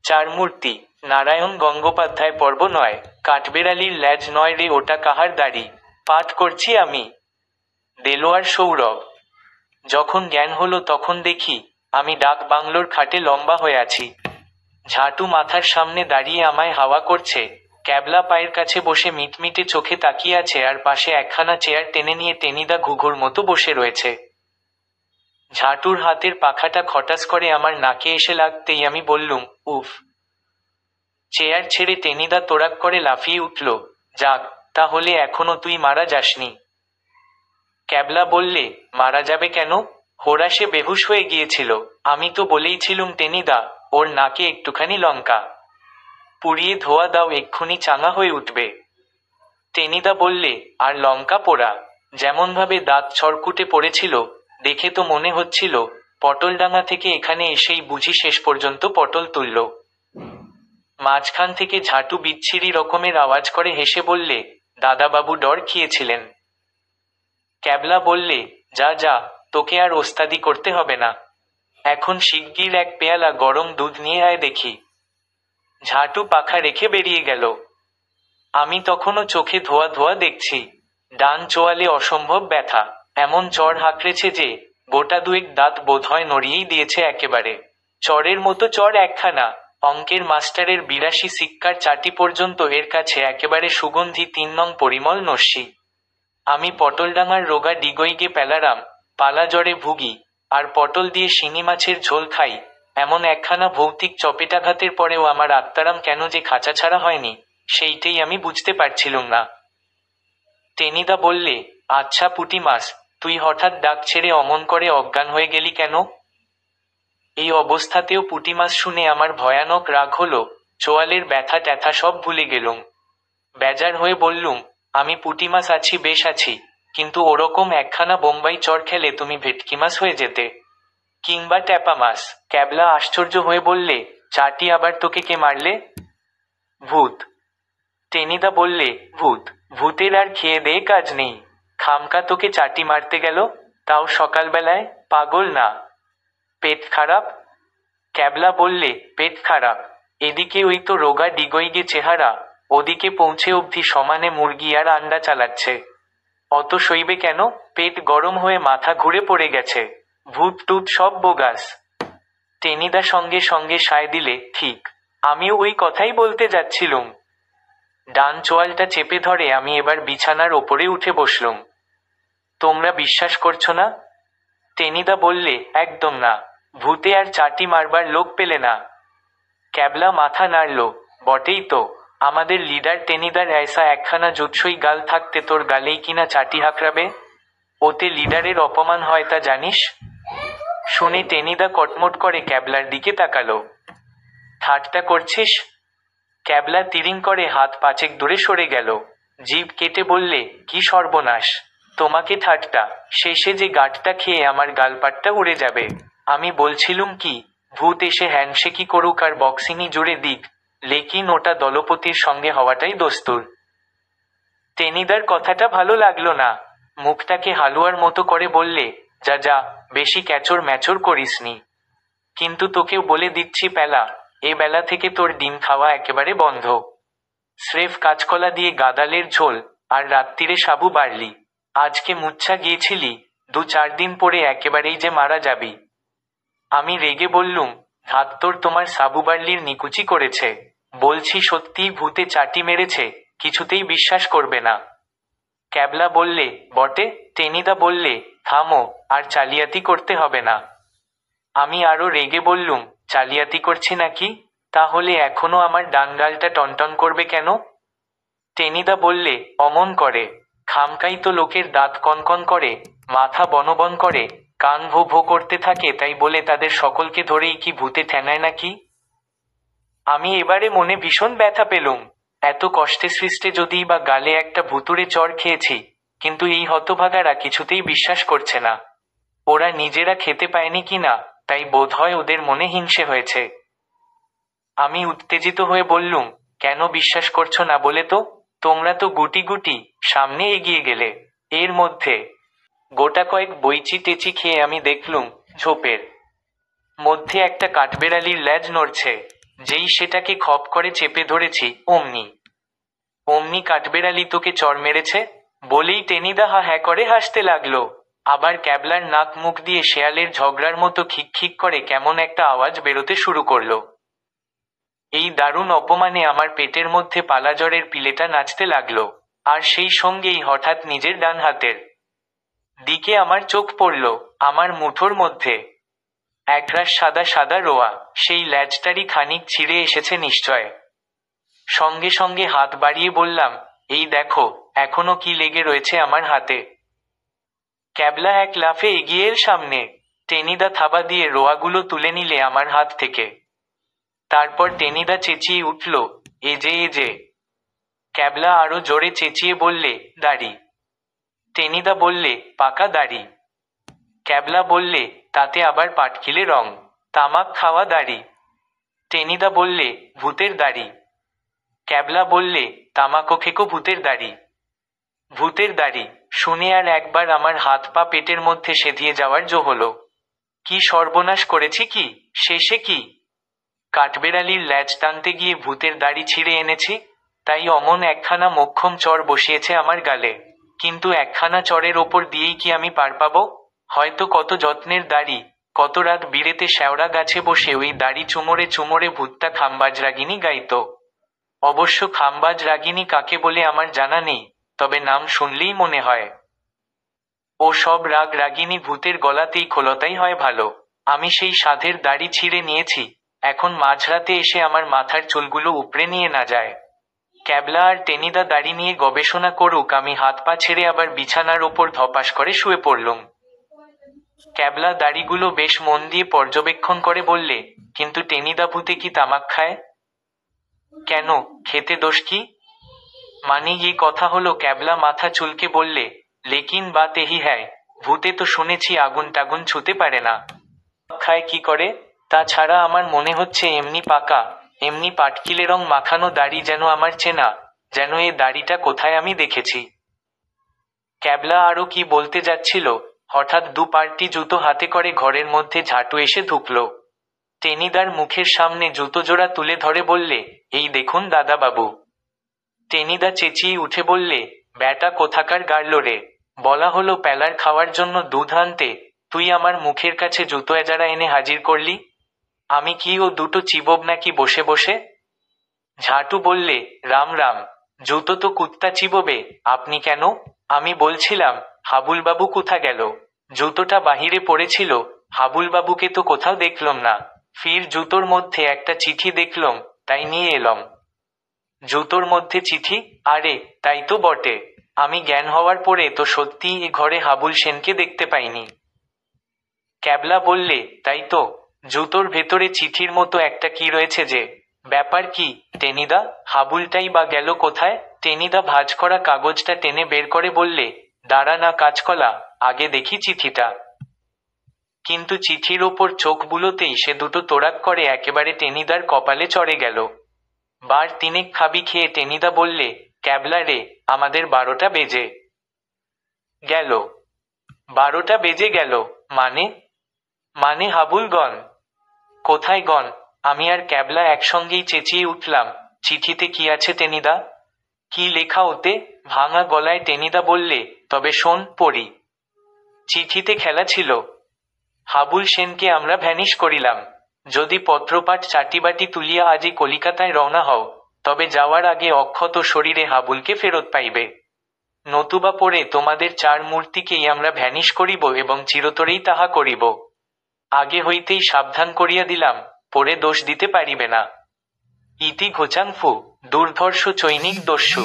চার মূর্তি। নারায়ণ গঙ্গোপাধ্যায় পর্ব 9। কাঠবেড়ালির ল্যাজ নয় রে ওটা কাহার দাড়ি। পাঠ করছি আমি। দেলোয়ার সৌরভ। যখন জ্ঞান হলো তখন দেখি আমি ডাক বাংলোর খাটে লম্বা হয়ে আছি। ঝাঁটু মাথার সামনে দাঁড়িয়ে আমায় হাওয়া করছে। ক্যাবলা পায়ের কাছে বসে মিটমিটে চোখে তাকিয়ে আছে, আর পাশে একখানা চেয়ার টেনে নিয়ে টেনিদা ঘুঘুর মতো বসে রয়েছে। ঝাঁটুর হাতের পাখাটা খটাস করে আমার নাকে এসে লাগতেই আমি বললুম, উফ। চেয়ার ছেড়ে টেনিদা তোড়াক করে লাফিয়ে উঠল। যাক, তাহলে এখনো তুই মারা যাসনি। ক্যাবলা বললে, মারা যাবে কেন? হোরাসে বেহুশ হয়ে গিয়েছিল। আমি তো বলেইছিলুম টেনিদা, ওর নাকে একটুখানি লঙ্কা পুড়িয়ে ধোয়া দাও, এক্ষুনি চাঙা হয়ে উঠবে। টেনিদা বললে, আর লঙ্কা পোড়া? যেমনভাবে দাঁত ছড়কুটে পড়েছিল, দেখে তো মনে হচ্ছিল পটলডাঙা থেকে এখানে এসেই বুঝি শেষ পর্যন্ত পটল তুলল। মাঝখান থেকে ঝাঁটু বিচ্ছিরি রকমের আওয়াজ করে হেসে বললে, দাদাবাবু ডর খেয়েছিলেন। ক্যাবলা বললে, যা যা, তোকে আর ওস্তাদি করতে হবে না। এখন শিগগির এক পেয়ালা গরম দুধ নিয়ে আয় দেখি। ঝাঁটু পাখা রেখে বেরিয়ে গেল। আমি তখনও চোখে ধোয়া ধোয়া দেখছি। ডান চোয়ালে অসম্ভব ব্যথা। এমন চড় হাঁকড়েছে যে গোটা দুয়েক দাঁত বোধহয় নড়িয়েই দিয়েছে একেবারে। চড়ের মতো চড় একখানা। অঙ্কের মাস্টারের 82 সিক্কার চাটি পর্যন্ত এর কাছে একেবারে সুগন্ধি 3 নং পরিমল নস্যি। আমি পটলডাঙার রোগা ডিগইগে প্যালারাম, পালা জ্বরে ভুগি, আর পটল দিয়ে শিঙি মাছের ঝোল খাই, এমন একখানা ভৌতিক চপেটাঘাতের পরেও আমার আত্মারাম কেন যে খাঁচা ছাড়া হয়নি, সেইটাই আমি বুঝতে পারছিলুম না। টেনিদা বললে, আচ্ছা পুঁটি মাছ, তুই হঠাৎ ডাক ছেড়ে অমন করে অজ্ঞান হয়ে গেলি কেন? এই অবস্থাতেও পুঁটি মাছ শুনে আমার ভয়ানক রাগ হলো। চোয়ালের ব্যথা ট্যাথা সব ভুলে গেলুম। বেজার হয়ে বললুম, আমি পুঁটি মাছ আছি, বেশ আছি, কিন্তু ওরকম একখানা বোম্বাই চড় খেলে তুমি ভেটকি মাছ হয়ে যেতে, কিংবা ট্যাপা মাছ। ক্যাবলা আশ্চর্য হয়ে বললে, চাটি আবার তোকে কে মারলে? ভূত। টেনিদা বললে, ভূত? ভূতের আর খেয়ে দেয়ে কাজ নেই। খামকা তোকে চাটি মারতে গেল, তাও সকালবেলায়? পাগল না? পেট খারাপ? ক্যাবলা বললে, পেট খারাপ। এদিকে ওই তো রোগা ডিগইগে চেহারা, ওদিকে পৌঁছে অবধি সমানে মুরগি আর আন্ডা চালাচ্ছে। অত সইবে কেন? পেট গরম হয়ে মাথা ঘুরে পড়ে গেছে। ভূত টুত সব বোগাস। টেনিদা সঙ্গে সঙ্গে সায় দিলে, ঠিক, আমিও ওই কথাই বলতে যাচ্ছিলুম। ডান চোয়ালটা চেপে ধরে আমি এবার বিছানার ওপরে উঠে বসলুম। তোমরা বিশ্বাস করছো না? টেনিদা বললে, একদম না। ভূতে আর চাটি মারবার লোক পেলে না। ক্যাবলা মাথা নাড়ল, বটেই তো, আমাদের লিডার টেনিদার এসা একখানা জুৎসই গাল থাকতে তোর গালেই কিনা চাটি হাঁকড়াবে? ওতে লিডারের অপমান হয় তা জানিস? শুনে টেনিদা কটমট করে ক্যাবলার দিকে তাকালো। ঠাট্টা করছিস? ক্যাবলা তিরিং করে হাত 5 দূরে সরে গেল। জিভ কেটে বললে, কি সর্বনাশ! তোমাকে ঠাট্টা, শেষে যে গাঁটটা খেয়ে আমার গালপাটটা উড়ে যাবে। আমি বলছিলুম কি, ভূত এসে হ্যান্ডশেকি করুক আর বক্সিংই জুড়ে দিক, লেকিন ওটা দলপতির সঙ্গে হওয়াটাই দস্তুর। টেনিদার কথাটা ভালো লাগলো না। মুখটাকে হালুয়ার মতো করে বললে, যা যা, বেশি ক্যাচর ম্যাচর করিসনি। কিন্তু তোকেও বলে দিচ্ছি প্যালা, এ বেলা থেকে তোর ডিম খাওয়া একেবারে বন্ধ। স্রেফ কাঁচকলা দিয়ে গাদালের ঝোল, আর রাত্তিরে সাবু বাড়লি। আজকে মুচ্ছা গিয়েছিলি, 2-4 দিন পরে একেবারেই যে মারা যাবি। আমি রেগে বললুম, ধাত তোর তোমার সাবু বার্লির নিকুচি করেছে। বলছি সত্যিই ভূতে চাটি মেরেছে, কিছুতেই বিশ্বাস করবে না। ক্যাবলা বললে, বটে? টেনিদা বললে, থামো, আর চালিয়াতি করতে হবে না। আমি আরো রেগে বললুম, চালিয়াতি করছি নাকি? তাহলে এখনো আমার ডানগালটা টনটন করবে কেন? টেনিদা বললে, অমন করে খামকাই তো লোকের দাঁত কনকন করে, মাথা বনবন করে, কান ভো ভো করতে থাকে, তাই বলে তাদের সকলকে ধরেই কি ভূতে ঠ্যাঙায় নাকি? আমি এবারে মনে ভীষণ ব্যথা পেলুম। এত কষ্টে সৃষ্টে যদিই বা গালে একটা ভুতুড়ে চড় খেয়েছি, কিন্তু এই হতভাগারা কিছুতেই বিশ্বাস করছে না। ওরা নিজেরা খেতে পায়নি কিনা, তাই বোধহয় ওদের মনে হিংসে হয়েছে। আমি উত্তেজিত হয়ে বললুম, কেন বিশ্বাস করছো না বলে তো? তোমরা তো গুটি গুটি সামনে এগিয়ে গেলে। এর মধ্যে গোটা কয়েক বইচি টেচি খেয়ে আমি দেখলুম ঝোপের মধ্যে একটা কাঠবেড়ালির ল্যাজ নড়ছে। যেই সেটাকে খপ করে চেপে ধরেছি, অমনি অমনি কাঠবেড়ালি তোকে চড় মেরেছে? বলেই টেনিদা হা হ্যাঁ করে হাসতে লাগলো। আবার ক্যাবলার নাক মুখ দিয়ে শেয়ালের ঝগড়ার মতো খিক খিক করে কেমন একটা আওয়াজ বেরোতে শুরু করলো। এই দারুণ অপমানে আমার পেটের মধ্যে পালাজ্বরের পিলেটা নাচতে লাগলো। আর সেই সঙ্গেই হঠাৎ নিজের ডান হাতের দিকে আমার চোখ পড়ল। আমার মুঠোর মধ্যে একরাশ সাদা সাদা রোয়া, সেই ল্যাজটারই খানিক ছিঁড়ে এসেছে নিশ্চয়। সঙ্গে সঙ্গে হাত বাড়িয়ে বললাম, এই দেখো, এখনো কি লেগে রয়েছে আমার হাতে। ক্যাবলা এক লাফে এগিয়ে এল সামনে। টেনিদা থাবা দিয়ে রোয়াগুলো তুলে নিলে আমার হাত থেকে। তারপর টেনিদা চেঁচিয়ে উঠল, এ যে এ যে। ক্যাবলা আরো জোরে চেঁচিয়ে বললে, দাড়ি। টেনিদা বললে, পাকা দাড়ি। ক্যাবলা বললে, তাতে আবার পাটকিলে রং, তামাক খাওয়া দাড়ি। টেনিদা বললে, ভূতের দাড়ি। ক্যাবলা বললে, তামাকো খেকো ভূতের দাড়ি। ভূতের দাড়ি শুনে আর একবার আমার হাত পা পেটের মধ্যে সেধিয়ে যাওয়ার জো হলো। কি সর্বনাশ করেছি! কি শেষে কি কাঠবেড়ালির ল্যাজ টানতে গিয়ে ভূতের দাড়ি ছিঁড়ে এনেছি? তাই অমন একখানা মোক্ষম চড় বসিয়েছে আমার গালে। কিন্তু একখানা চড়ের ওপর দিয়েই কি আমি পার পাবো? হয়তো কত যত্নের দাড়ি, কত রাত বিড়েতে শ্যাওড়া গাছে বসে ওই দাড়ি চুমোরে চুমোরে ভূতটা খাম্বাজ রাগিনী গাইত। অবশ্য খাম্বাজ রাগিনী কাকে বলে আমার জানা নেই, তবে নাম শুনলেই মনে হয় ও সব রাগ রাগিনী ভূতের গলাতেই খোলতাই হয় ভালো। আমি সেই সাধের দাড়ি ছিঁড়ে নিয়েছি, এখন মাঝরাতে এসে আমার মাথার চুলগুলো উপড়ে নিয়ে না যায়। ক্যাবলা আর টেনিদা দাড়ি নিয়ে গবেষণা করুক, আমি হাত পা ছেড়ে আবার বিছানার ওপর ধপাস করে শুয়ে পড়লুম। ক্যাবলা দাড়িগুলো বেশ মন দিয়ে পর্যবেক্ষণ করে বললে, কিন্তু টেনিদা ভূতে কি তামাক খায়? কেন, খেতে দোষ কি? মানে এই কথা হলো? ক্যাবলা মাথা চুলকে বললে, লেকিন বাত এহি হ্যায়, ভূতে তো শুনেছি আগুন টাগুন ছুতে পারে না। খায় কি করে? তাছাড়া আমার মনে হচ্ছে এমনি পাকা, এমনি পাটকিলে রং মাখানো দাড়ি যেন আমার চেনা, যেন এ দাড়িটা কোথায় আমি দেখেছি। ক্যাবলা আরো কি বলতে যাচ্ছিল, হঠাৎ দু পার্টি জুতো হাতে করে ঘরের মধ্যে ঝাঁটু এসে ঢুকলো। টেনিদার মুখের সামনে জুতো জোড়া তুলে ধরে বললে, এই দেখুন দাদাবাবু। টেনিদা চেঁচিয়ে উঠে বললে, ব্যাটা কোথাকার গাড়ল রে? বলা হলো প্যালার খাওয়ার জন্য দুধ আনতে, তুই আমার মুখের কাছে জুতো এজারা এনে হাজির করলি। আমি কি ও দুটো চিবব নাকি বসে বসে? ঝাঁটু বললে, রাম রাম, জুতো তো কুত্তা চিববে, আপনি কেন? আমি বলছিলাম, হাবুলবাবু কোথা গেল? জুতোটা বাহিরে পড়েছিল, হাবুলবাবুকে তো কোথাও দেখলাম না। ফির জুতোর মধ্যে একটা চিঠি দেখলাম, তাই নিয়ে এলাম। জুতোর মধ্যে চিঠি? আরে তাই তো বটে। আমি জ্ঞান হওয়ার পরে তো সত্যিই এ ঘরে হাবুল সেনকে দেখতে পাইনি। ক্যাবলা বললে, তাই তো, জুতোর ভেতরে চিঠির মতো একটা কি রয়েছে যে। ব্যাপার কি টেনিদা? হাবুলটাই বা গেল কোথায়? টেনিদা ভাঁজ করা কাগজটা টেনে বের করে বললে, দাঁড়া না কাঁচকলা, আগে দেখি চিঠিটা। কিন্তু চিঠির ওপর চোখ বুলোতেই সে দুটো তোড়াক করে একেবারে টেনিদার কপালে চড়ে গেল। বার তিনেক খাবি খেয়ে টেনিদা বললে, ক্যাবলা রে, আমাদের 12টা বেজে গেল। 12টা বেজে গেল মানে? মানে হাবুল গন? কোথায় গন? আমি আর ক্যাবলা একসঙ্গেই চেঁচিয়ে উঠলাম, চিঠিতে কি আছে টেনিদা? কি লেখা ওতে? ভাঙা গলায় টেনিদা বললে, তবে শোন, পড়ি। চিঠিতে খেলা ছিল, হাবুল সেনকে আমরা ভ্যানিশ করিলাম। যদি পত্রপাঠ চাটিবাটি তুলিয়া আজই কলিকাতায় রওনা হও, তবে যাওয়ার আগে অক্ষত শরীরে হাবুলকে ফেরত পাইবে। নতুবা পরে তোমাদের 4 মূর্তিকেই আমরা ভ্যানিশ করিব এবং চিরতরেই তাহা করিব। আগে হইতেই সাবধান করিয়া দিলাম, পরে দোষ দিতে পারিবে না। ইতি ঘোচাংফু, দুর্ধর্ষ চৈনিক দস্যু।